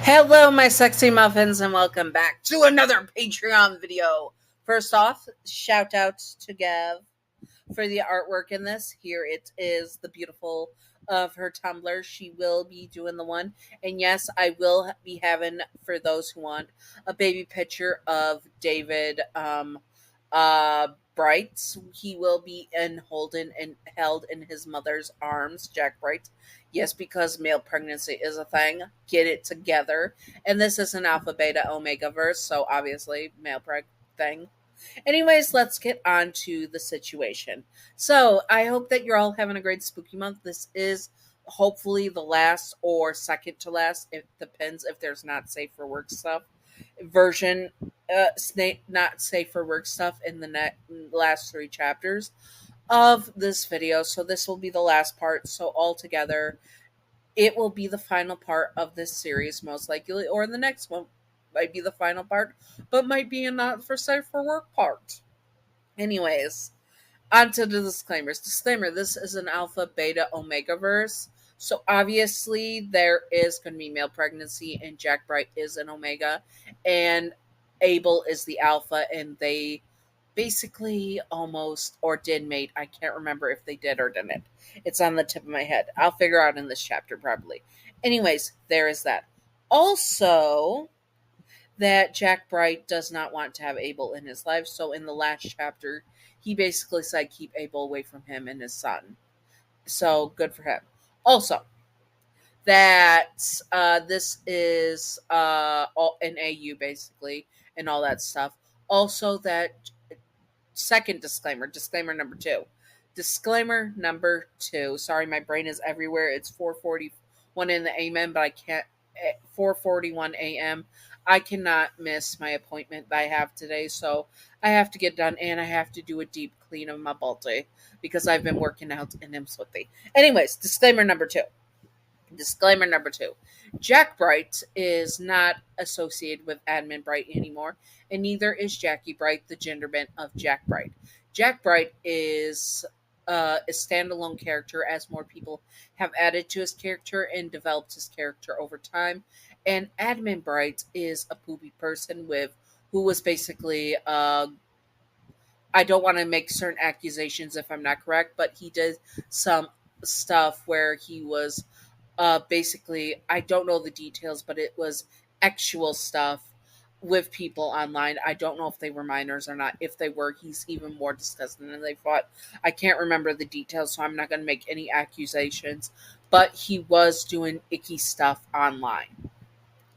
Hello, my sexy muffins, and welcome back to another Patreon video. First off, shout out to Gav for the artwork in this. Here it is, the beautiful of her Tumblr. She will be doing the one. And yes, I will be having, for those who want, a baby picture of David Bright. He will be holden and held in his mother's arms, Jack Bright. Yes, because male pregnancy is a thing. Get it together. And this is an alpha beta omega verse, so obviously male preg thing. Anyways, let's get on to the situation. So I hope that you're all having a great spooky month. This is hopefully the last or second to last. It depends if there's not safe for work stuff version, not safe for work stuff in the last 3 chapters of this video. So this will be the last part. So altogether, it will be the final part of this series, most likely, or the next one might be the final part, but might be a not for safe for work part. Anyways, on to the disclaimers. Disclaimer, this is an alpha, beta, omega verse. So obviously there is going to be male pregnancy, and Jack Bright is an omega, and Abel is the alpha, and they basically almost or did mate. I can't remember if they did or didn't. It's on the tip of my head. I'll figure out in this chapter probably. Anyways, there is that. Also, that Jack Bright does not want to have Abel in his life. So in the last chapter, he basically said keep Abel away from him and his son. So good for him. Also, that this is all an AU basically and all that stuff. Also, that second disclaimer number 2. Disclaimer number 2. Sorry, my brain is everywhere. It's 4:41 in the AM, but I can't. 4:41 a.m. I cannot miss my appointment that I have today, so I have to get done, and I have to do a deep clean of my body because I've been working out and I'm sweaty. Anyways, disclaimer number 2. Disclaimer number 2. Jack Bright is not associated with Admin Bright anymore, and neither is Jackie Bright, the gender bent of Jack Bright. Jack Bright is a standalone character, as more people have added to his character and developed his character over time. And Admin Bright is a poopy person who was basically I don't want to make certain accusations if I'm not correct, but he did some stuff where he was basically, I don't know the details, but it was actual stuff with people online. I don't know if they were minors or not. If they were, he's even more disgusting than they thought. I can't remember the details, so I'm not going to make any accusations, but he was doing icky stuff online.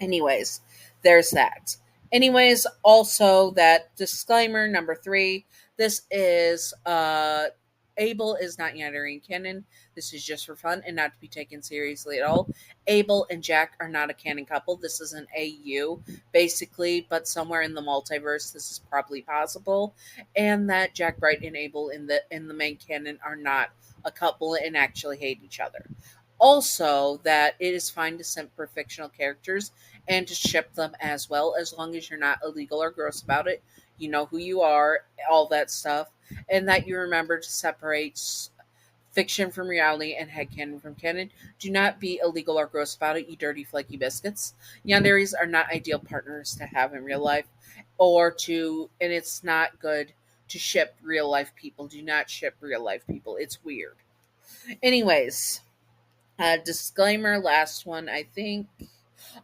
Anyways, there's that. Anyways, also that disclaimer number 3, this is Abel is not entering canon. This is just for fun and not to be taken seriously at all. Abel and Jack are not a canon couple. This is an AU, basically, but somewhere in the multiverse this is probably possible. And that Jack Bright and Abel in the main canon are not a couple and actually hate each other. Also, that it is fine to simp for fictional characters and to ship them as well, as long as you're not illegal or gross about it. You know who you are, all that stuff. And that you remember to separate fiction from reality and headcanon from canon. Do not be illegal or gross about it, you dirty flaky biscuits. Yanderis are not ideal partners to have in real life, and it's not good to ship real life people. Do not ship real life people. It's weird. Anyways, disclaimer, last one, I think.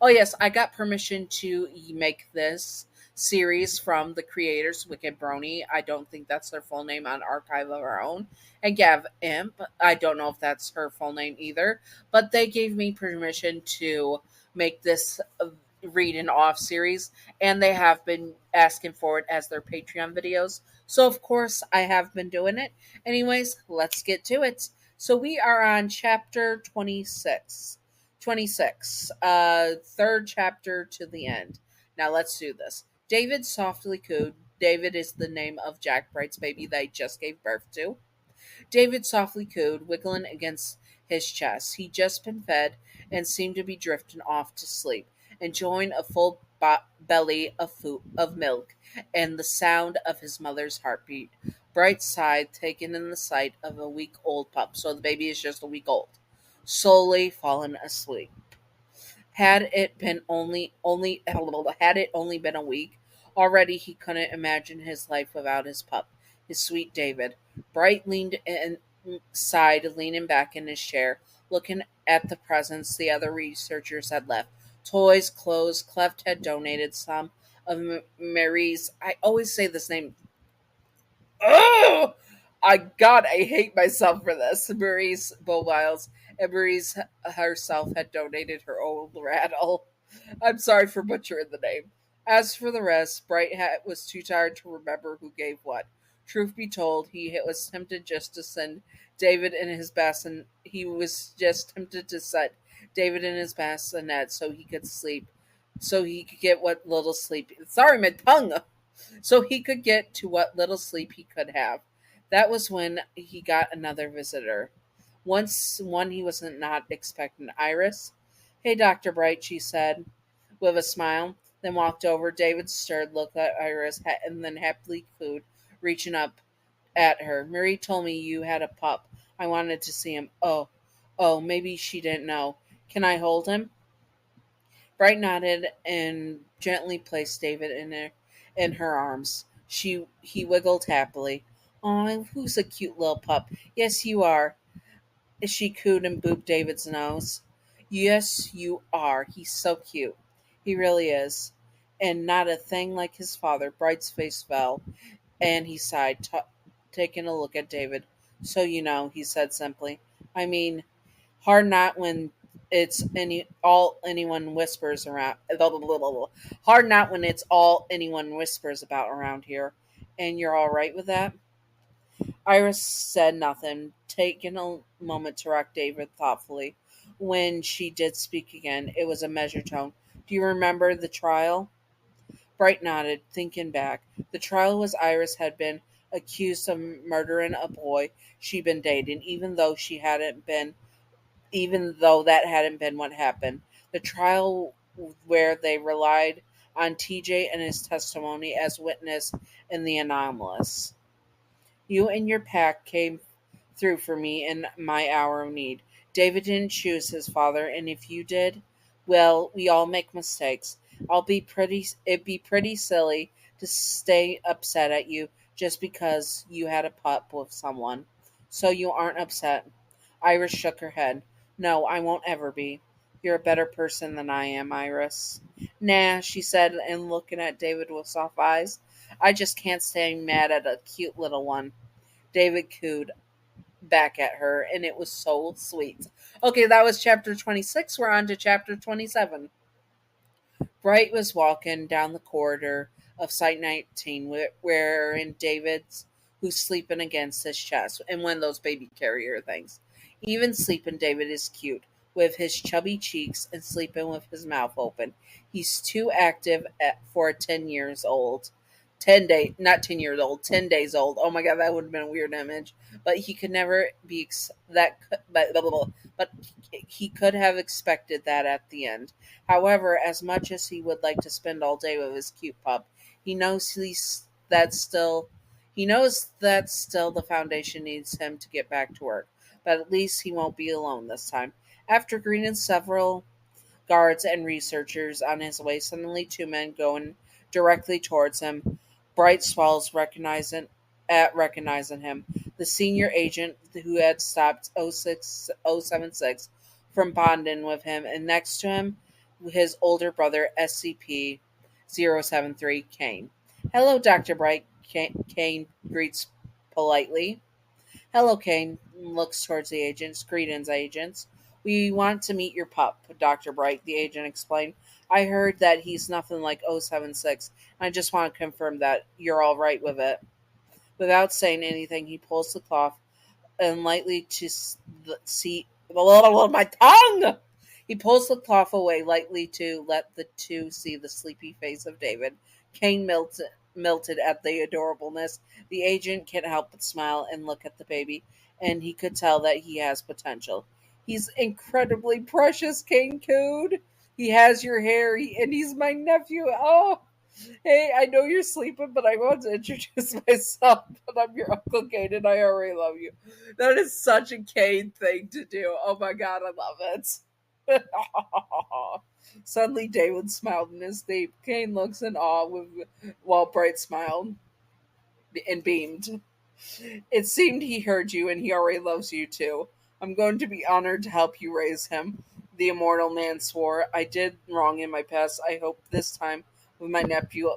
Oh, yes, I got permission to make this series from the creators, Wicked Brony. I don't think that's their full name on Archive of Our Own. And Gav Imp, I don't know if that's her full name either, but they gave me permission to make this read and off series, and they have been asking for it as their Patreon videos. So, of course, I have been doing it. Anyways, let's get to it. So we are on chapter 26. 26. Third chapter to the end. Now let's do this. David softly cooed. David is the name of Jack Bright's baby they just gave birth to. David softly cooed, wiggling against his chest. He'd just been fed and seemed to be drifting off to sleep, enjoying a full belly of milk and the sound of his mother's heartbeat. Bright sighed, taken in the sight of a week-old pup. So the baby is just a week old. Slowly fallen asleep. Had it only been a week, already he couldn't imagine his life without his pup, his sweet David. Bright leaned and sighed, leaning back in his chair, looking at the presents the other researchers had left. Toys, clothes. Cleft had donated some of Marie's. I always say this name. Oh, I hate myself for this. Marie's mobiles, and Marie's herself had donated her old rattle. I'm sorry for butchering the name. As for the rest, Bright Hat was too tired to remember who gave what. Truth be told, he was tempted just to send David in his bassinet. He was just tempted to set David in his bassinet so he could sleep, so he could get what little sleep. Sorry, my tongue. So he could get to what little sleep he could have. That was when he got another visitor. Once one he wasn't not expecting. Iris. Hey, Dr. Bright, she said with a smile, then walked over. David stirred, looked at Iris, and then happily cooed, reaching up at her. Marie told me you had a pup. I wanted to see him. Oh, maybe she didn't know. Can I hold him? Bright nodded and gently placed David in her arms. He wiggled happily. Oh, who's a cute little pup? Yes, you are. She cooed and booped David's nose. Yes, you are. He's so cute. He really is. And not a thing like his father. Bright's face fell, and he sighed, taking a look at David. So you know, he said simply. I mean, hard not when it's all anyone whispers around. Hard not when it's all anyone whispers about around here. And you're all right with that? Iris said nothing, taking a moment to rock David thoughtfully. When she did speak again, it was a measured tone. Do you remember the trial? Bright nodded, thinking back. The trial was Iris had been accused of murdering a boy she'd been dating, even though that hadn't been what happened. The trial where they relied on TJ and his testimony as witness in the anomalous. You and your pack came through for me in my hour of need. David didn't choose his father, and if you did, well, we all make mistakes. It'd be pretty silly to stay upset at you just because you had a pup with someone. So you aren't upset. Iris shook her head. No, I won't ever be. You're a better person than I am, Iris. Nah, she said, and looking at David with soft eyes. I just can't stay mad at a cute little one. David cooed back at her, and it was so sweet. Okay, that was chapter 26. We're on to chapter 27. Bright was walking down the corridor of Site 19, wherein David's, who's sleeping against his chest, and one of those baby carrier things. Even sleeping, David is cute, with his chubby cheeks and sleeping with his mouth open. He's too active for 10 years old. not 10 years old, 10 days old. Oh my god, that would have been a weird image. But he could never be, but he could have expected that at the end. However, as much as he would like to spend all day with his cute pup, he knows he knows that still the Foundation needs him to get back to work. But at least he won't be alone this time. After greeting several guards and researchers on his way, suddenly two men going directly towards him. Bright swells recognizing him. The senior agent who had stopped 076 from bonding with him, and next to him, his older brother, SCP 073, Kane. Hello, Dr. Bright, Kane greets politely. Hello, Kane looks towards the agents. Greetings, agents. We want to meet your pup, Dr. Bright, the agent explained. I heard that he's nothing like 076, and I just want to confirm that you're all right with it. Without saying anything, he pulls the cloth and lightly to see my tongue. He pulls the cloth away lightly to let the two see the sleepy face of David. Kane melted at the adorableness. The agent can't help but smile and look at the baby, and he could tell that he has potential. He's incredibly precious, Kane cooed. He has your hair, and he's my nephew. Oh, hey, I know you're sleeping, but I want to introduce myself. But I'm your Uncle Kane, and I already love you. That is such a Kane thing to do. Oh my god, I love it. Suddenly, David smiled in his sleep. Kane looks in awe while Bright smiled and beamed. It seemed he heard you, and he already loves you too. I'm going to be honored to help you raise him. The immortal man swore. I did wrong in my past. I hope this time with my nephew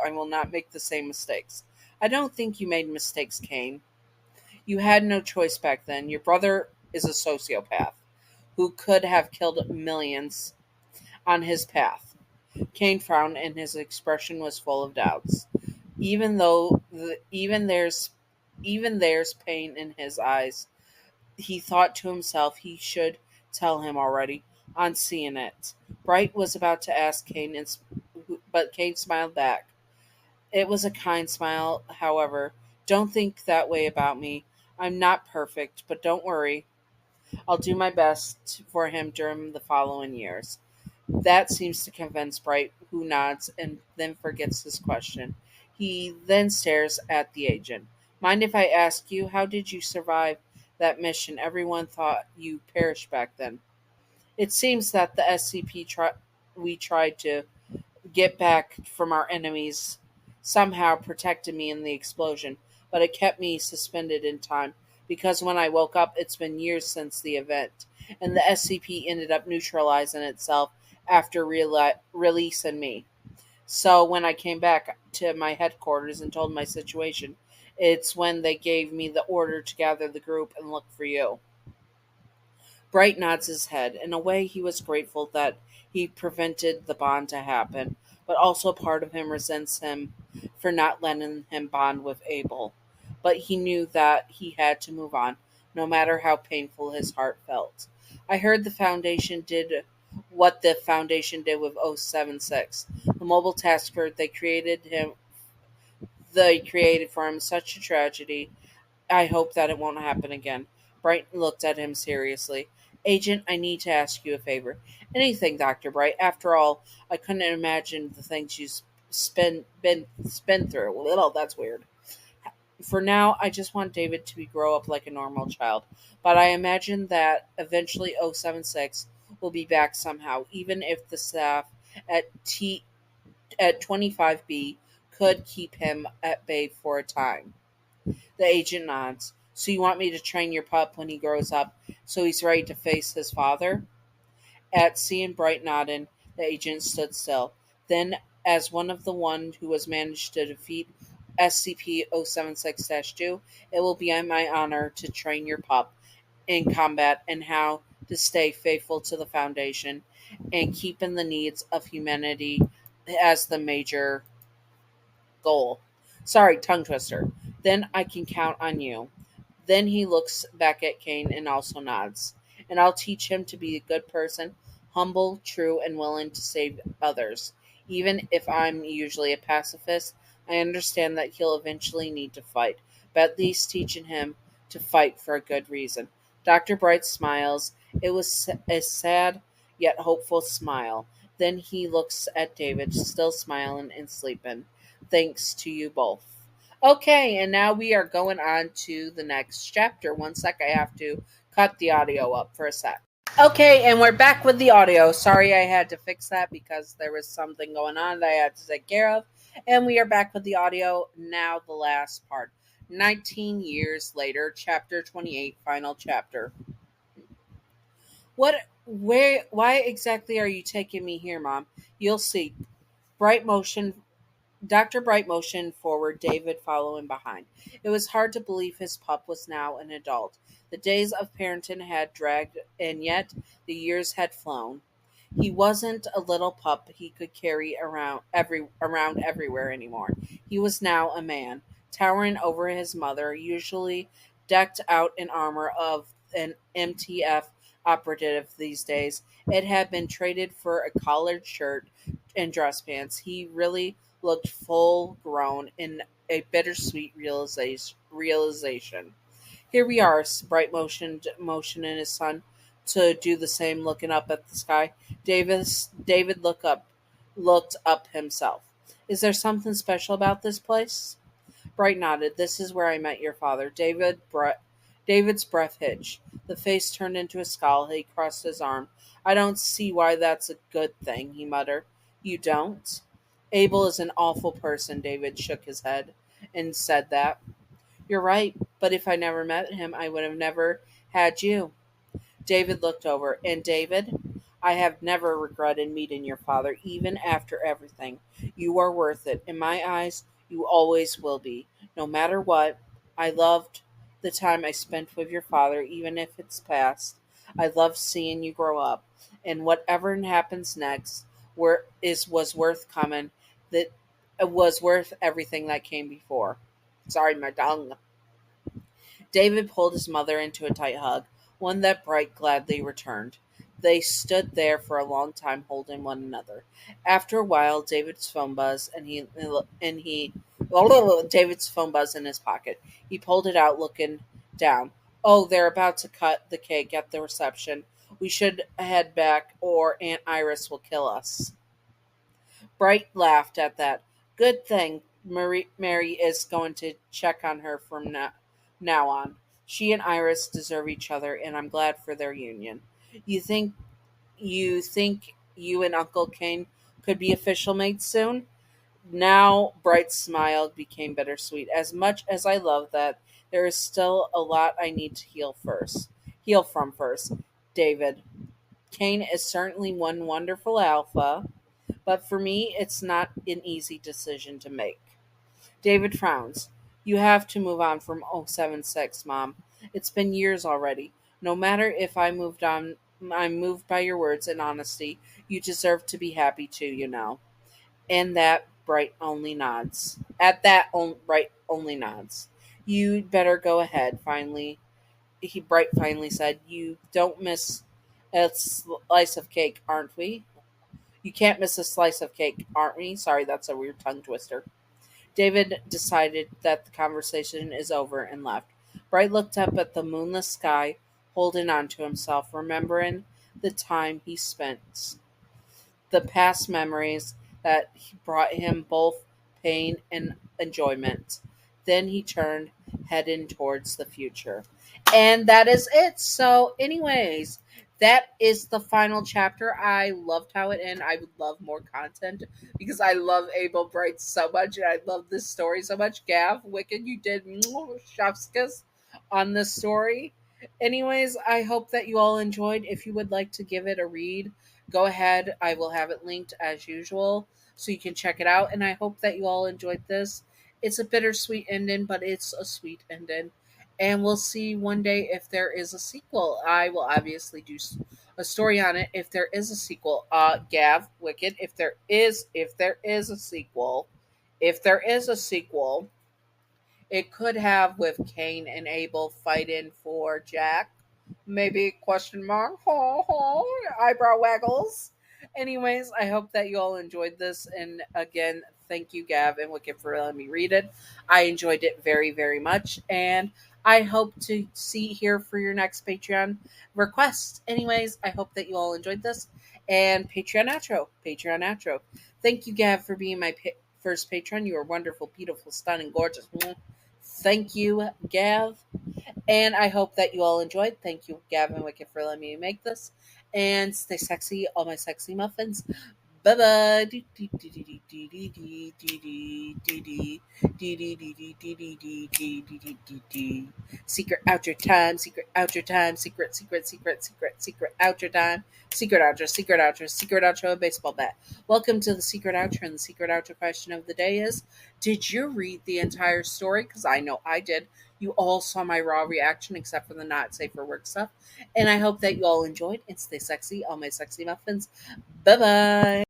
I will not make the same mistakes. I don't think you made mistakes, Kane. You had no choice back then. Your brother is a sociopath who could have killed millions on his path. Kane frowned, and his expression was full of doubts. Even though even there's pain in his eyes, he thought to himself he should tell him already on seeing it. Bright was about to ask Kane, but Kane smiled back. It was a kind smile, however. Don't think that way about me. I'm not perfect, but don't worry. I'll do my best for him during the following years. That seems to convince Bright, who nods and then forgets his question. He then stares at the agent. Mind if I ask you, how did you survive that mission? Everyone thought you perished back then. It seems that the we tried to get back from our enemies somehow protected me in the explosion, but it kept me suspended in time because when I woke up, it's been years since the event, and the SCP ended up neutralizing itself after releasing me. So when I came back to my headquarters and told my situation, it's when they gave me the order to gather the group and look for you. Bright nods his head. In a way, he was grateful that he prevented the bond to happen, but also part of him resents him for not letting him bond with Abel. But he knew that he had to move on, no matter how painful his heart felt. I heard what the Foundation did with 076. The mobile task force they created for him such a tragedy. I hope that it won't happen again. Bright looked at him seriously. Agent, I need to ask you a favor. Anything, Dr. Bright. After all, I couldn't imagine the things you spin through. Well, that's weird. For now, I just want David to grow up like a normal child. But I imagine that eventually 076 will be back somehow, even if the staff at at 25B could keep him at bay for a time. The agent nods. So you want me to train your pup when he grows up so he's ready to face his father? At seeing Bright nodding, the agent stood still. Then, as one of the one who has managed to defeat SCP-076-2, it will be my honor to train your pup in combat and how to stay faithful to the Foundation and keeping the needs of humanity as the major goal. Sorry, tongue twister. Then I can count on you. Then he looks back at Kane and also nods. And I'll teach him to be a good person, humble, true, and willing to save others. Even if I'm usually a pacifist, I understand that he'll eventually need to fight, but at least teaching him to fight for a good reason. Dr. Bright smiles. It was a sad yet hopeful smile. Then he looks at David, still smiling and sleeping. Thanks to you both. Okay, and now we are going on to the next chapter. One sec, I have to cut the audio up for a sec. Okay, and we're back with the audio. Sorry I had to fix that because there was something going on that I had to take care of. And we are back with the audio. Now the last part. 19 years later, chapter 28, final chapter. Why exactly are you taking me here, Mom? You'll see. Bright motion Dr. Bright motioned forward, David following behind. It was hard to believe his pup was now an adult. The days of parenting had dragged, and yet the years had flown. He wasn't a little pup he could carry around everywhere anymore. He was now a man, towering over his mother, usually decked out in armor of an MTF operative these days. It had been traded for a collared shirt and dress pants. He really looked full grown in a bittersweet realization. Here we are, Bright motioning his son to do the same, looking up at the sky. David looked up himself. Is there something special about this place? Bright nodded. This is where I met your father. David's breath hitched. The face turned into a scowl. He crossed his arm. I don't see why that's a good thing, he muttered. You don't? Abel is an awful person, David shook his head and said that. You're right, but if I never met him, I would have never had you. David looked over. And David, I have never regretted meeting your father, even after everything. You are worth it. In my eyes, you always will be. No matter what, I loved the time I spent with your father, even if it's past. I loved seeing you grow up. And whatever happens next was worth coming. That it was worth everything that came before. Sorry, my tongue. David pulled his mother into a tight hug, one that Bright gladly returned. They stood there for a long time holding one another. After a while, David's phone buzzed, David's phone buzzed in his pocket. He pulled it out, looking down. Oh, they're about to cut the cake at the reception. We should head back, or Aunt Iris will kill us. Bright laughed at that. Good thing Mary is going to check on her from now on. She and Iris deserve each other, and I'm glad for their union. You think you and Uncle Kane could be official mates soon? Now Bright's smile became bittersweet. As much as I love that, there is still a lot I need to heal from first. David. Kane is certainly one wonderful alpha, but for me, it's not an easy decision to make. David frowns. You have to move on from 076, Mom. It's been years already. No matter if I moved on, I'm moved by your words and honesty. You deserve to be happy too, you know. And that Bright only nods. At that, Bright only nods. You'd better go ahead, Bright finally said. You don't miss a slice of cake, aren't we? You can't miss a slice of cake, aren't we? Sorry, that's a weird tongue twister. David decided that the conversation is over and left. Bright looked up at the moonless sky, holding on to himself, remembering the time he spent, the past memories that brought him both pain and enjoyment. Then he turned, heading towards the future. And that is it. So, anyways, that is the final chapter. I loved how it ended. I would love more content because I love Abel Bright so much and I love this story so much. Gav, Wicked, you did chef's kiss on this story. Anyways, I hope that you all enjoyed. If you would like to give it a read, go ahead. I will have it linked as usual so you can check it out. And I hope that you all enjoyed this. It's a bittersweet ending, but it's a sweet ending. And we'll see one day if there is a sequel. I will obviously do a story on it if there is a sequel. Gav, Wicked, if there is a sequel, it could have with Cain and Abel fighting for Jack. Maybe question mark. Eyebrow waggles. Anyways, I hope that you all enjoyed this. And again, thank you, Gav and Wicked, for letting me read it. I enjoyed it very, very much. And I hope to see here for your next Patreon request. Anyways, I hope that you all enjoyed this. And Patreon outro. Thank you, Gav, for being my first patron. You are wonderful, beautiful, stunning, gorgeous. Thank you, Gav. And I hope that you all enjoyed. Thank you, Gavin Wicked, for letting me make this. And stay sexy, all my sexy muffins. Bye bye. Secret outro time. Secret outro time. Secret outro time. Secret outro, a baseball bat. Welcome to the secret outro. And the secret outro question of the day is: did you read the entire story? Because I know I did. You all saw my raw reaction, except for the not safe for work stuff. And I hope that you all enjoyed. And stay sexy, all my sexy muffins. Bye bye.